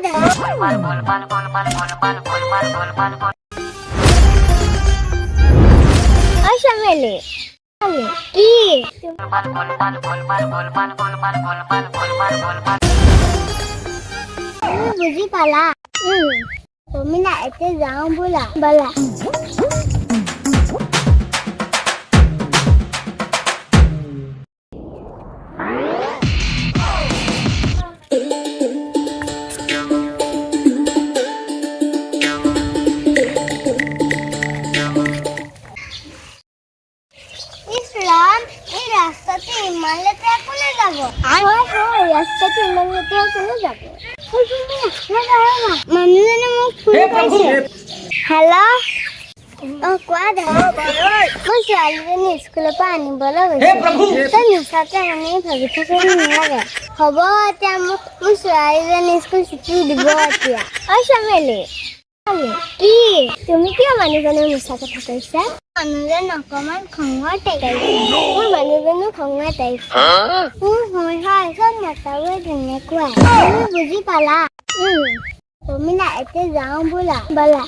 দে চামেলি কি বুজি পালা তুমি না এতে যাও বলা বলা রাস্তাতে ইমানলেতে কোনে যাব হয় রাস্তাতে ইমানলেতে কোনে যাব মানুহজনে মোক ফোন কৰিছে হেল্ল' কোৱা দে মই ছোৱালীজনী স্কুলৰ পৰা আনিবলৈ গৈছোঁ তই মিছাতে মানে ভাবি থাকিব নালাগে হ'ব এতিয়া মোৰ ছোৱালীজনী স্কুল ছুটি দিব এতিয়া চামেলি কি তুমি কিয় মানুহজনৰ মিছা কথা কৈছা মানুহজন অকমান খঙৰ টাইপ মোৰ মানুহজনো খঙৰ টাইপ হয় চব নাচাবই তেনেকুৱাই তুমি বুজি পালা তুমি না এতিয়া যাওঁ ব'লা